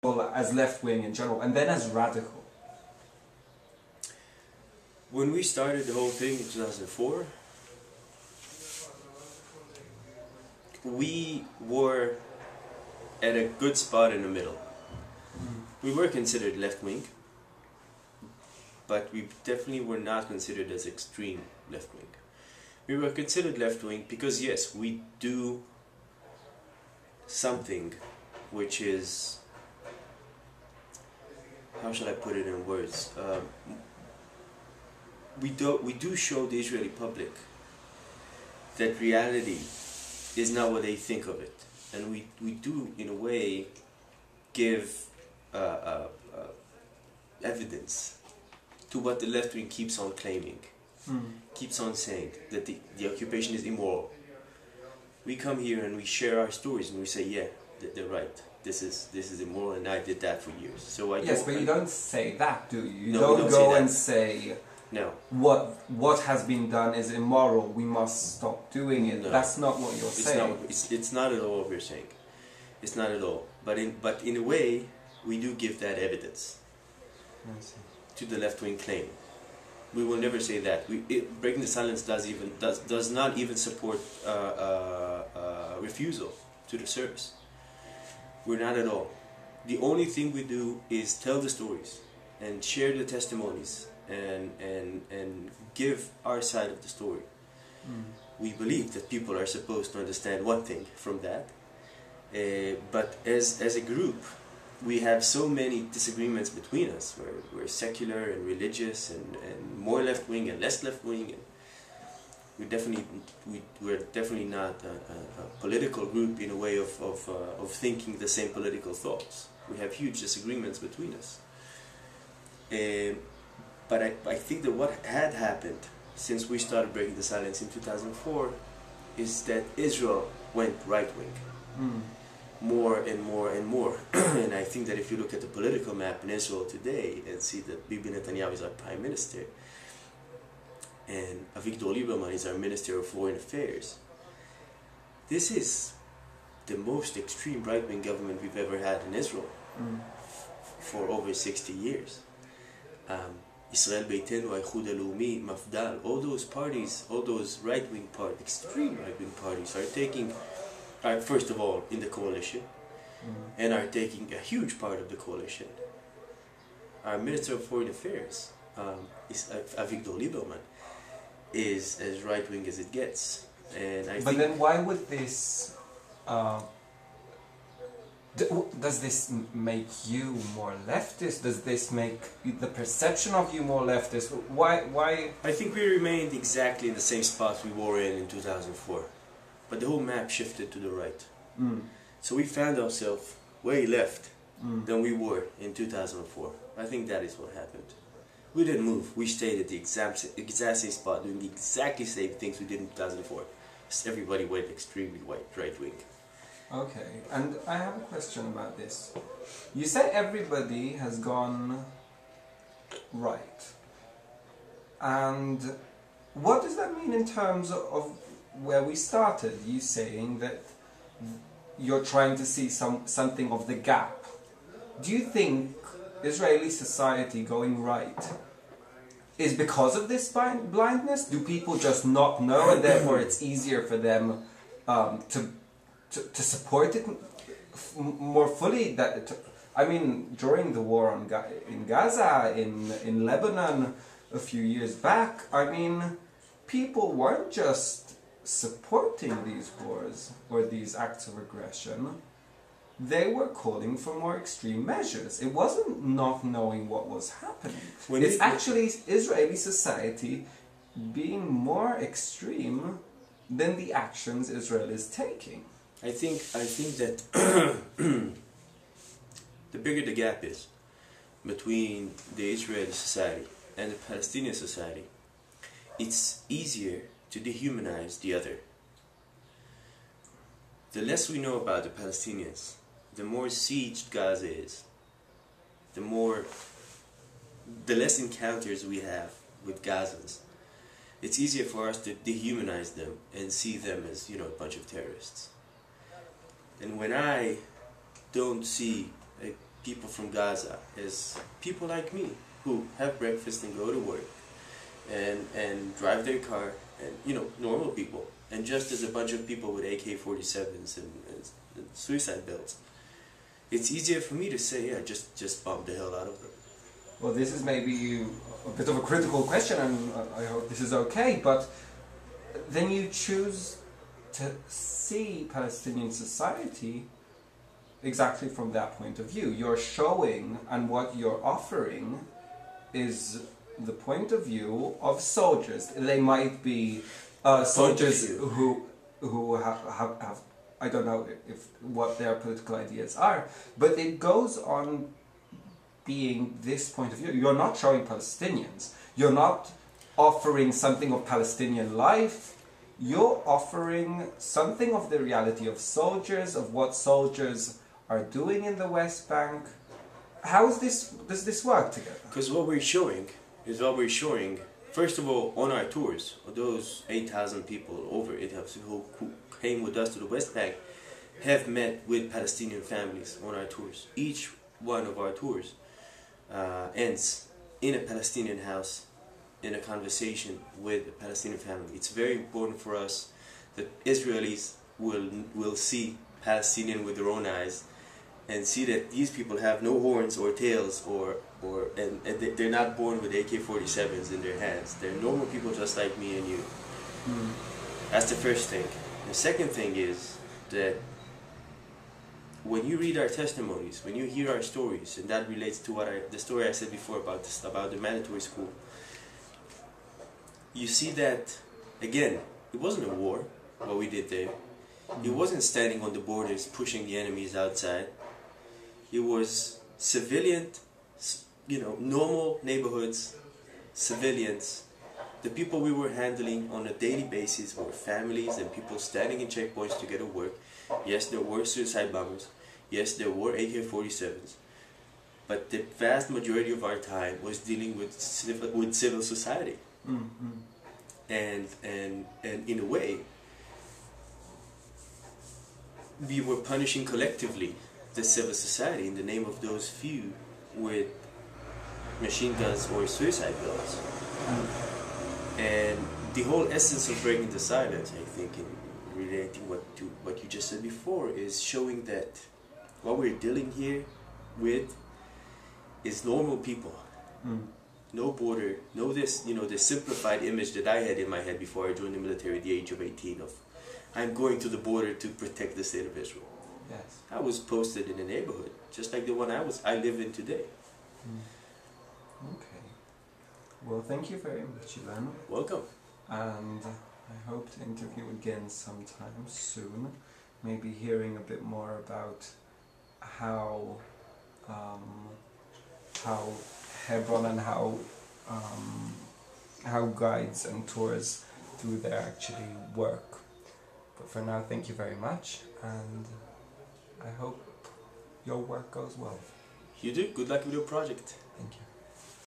as left-wing in general, and then as radical? When we started the whole thing in 2004, we were at a good spot in the middle. We were considered left-wing, but we definitely were not considered as extreme left-wing. We were considered left-wing because, yes, we do something which is, how shall I put it in words? We do show the Israeli public that reality is not what they think of it, and we do in a way give evidence to what the left wing keeps on claiming, keeps on saying that the occupation is immoral. We come here and we share our stories and we say, yeah, they're right. This is immoral, and I did that for years. So yes, but you don't say that, do you? You don't don't go say and say, no. What has been done is immoral. We must stop doing it. No. That's not what you're saying. It's not at all what we're saying. It's not at all. But in a way, we do give that evidence to the left-wing claim. We will never say that. Breaking the silence does not even support refusal to the service. We're not at all. The only thing we do is tell the stories and share the testimonies and give our side of the story. We believe that people are supposed to understand one thing from that, but as a group, we have so many disagreements between us. We're secular and religious and more left-wing and less left-wing. We're definitely not a political group in a way of thinking the same political thoughts. We have huge disagreements between us. But I think that what had happened since we started breaking the silence in 2004 is that Israel went right-wing. More and more and more. And I think that if you look at the political map in Israel today and see that Bibi Netanyahu is our prime minister and Avigdor Lieberman is our Minister of Foreign Affairs, this is the most extreme right-wing government we've ever had in Israel for over 60 years. Israel Beitenu, Aychud Alumi, Mafdal, all those parties, all those right-wing parties, extreme right-wing parties are first of all in the coalition and are taking a huge part of the coalition. Our Minister of Foreign Affairs, Avigdor Lieberman, is as right-wing as it gets. And but then why would this... does this make you more leftist? Does this make the perception of you more leftist? Why? I think we remained exactly in the same spot we were in 2004. But the whole map shifted to the right. So we found ourselves way left than we were in 2004. I think that is what happened. We didn't move. We stayed at the exact same spot, doing the exactly same things we did in 2004. Just everybody went extremely right-wing. Okay, and I have a question about this. You say everybody has gone right. And what does that mean in terms of where we started? You saying that you're trying to see something of the gap. Do you think Israeli society going right is because of this blindness? Do people just not know and therefore it's easier for them to support it more fully? I mean, during the war in Gaza, in Lebanon a few years back, I mean, people weren't just supporting these wars or these acts of aggression. They were calling for more extreme measures. It wasn't not knowing what was happening. It's actually Israeli society being more extreme than the actions Israel is taking. I think that the bigger the gap is between the Israeli society and the Palestinian society, it's easier to dehumanize the other. The less we know about the Palestinians, the more sieged Gaza is, the less encounters we have with Gazans. It's easier for us to dehumanize them and see them as, a bunch of terrorists. And when I don't see people from Gaza as people like me who have breakfast and go to work and drive their car, and you know, normal people, and just as a bunch of people with AK-47s and suicide belts, it's easier for me to say, yeah, just bomb the hell out of them. Well, this is maybe a bit of a critical question, and I hope this is okay, but then you choose to see Palestinian society exactly from that point of view. You're showing, and what you're offering is the point of view of soldiers. They might be soldiers who have I don't know if what their political ideas are, but it goes on being this point of view. You're not showing Palestinians. You're not offering something of Palestinian life. You're offering something of the reality of soldiers, of what soldiers are doing in the West Bank. How is does this work together? Because what we're showing is first of all, on our tours, those 8,000 people, over 8,000 who came with us to the West Bank, have met with Palestinian families on our tours. Each one of our tours ends in a Palestinian house, in a conversation with a Palestinian family. It's very important for us that Israelis will see Palestinian with their own eyes and see that these people have no horns or tails and they're not born with AK-47s in their hands. They're normal people just like me and you. That's the first thing. The second thing is that when you read our testimonies, when you hear our stories, and that relates to the story I said before about the mandatory school, you see that, again, it wasn't a war, what we did there. It wasn't standing on the borders pushing the enemies outside. It was civilian, you know, normal neighborhoods, civilians. The people we were handling on a daily basis were families and people standing in checkpoints to get to work. Yes, there were suicide bombers. Yes, there were AK-47s. But the vast majority of our time was dealing with civil society. And in a way, we were punishing collectively the civil society in the name of those few with machine guns or suicide belts. And the whole essence of breaking the silence, I think, in relating what you just said before, is showing that what we're dealing here with is normal people. No border, no this, you know, the simplified image that I had in my head before I joined the military at the age of 18 of I'm going to the border to protect the state of Israel. Yes. I was posted in a neighborhood, just like the one I live in today. Okay. Well, thank you very much, Ilan. Welcome. And I hope to interview again sometime soon. Maybe hearing a bit more about how Hebron and how guides and tours through there actually work. But for now, thank you very much, and I hope your work goes well. You do. Good luck with your project. Thank you.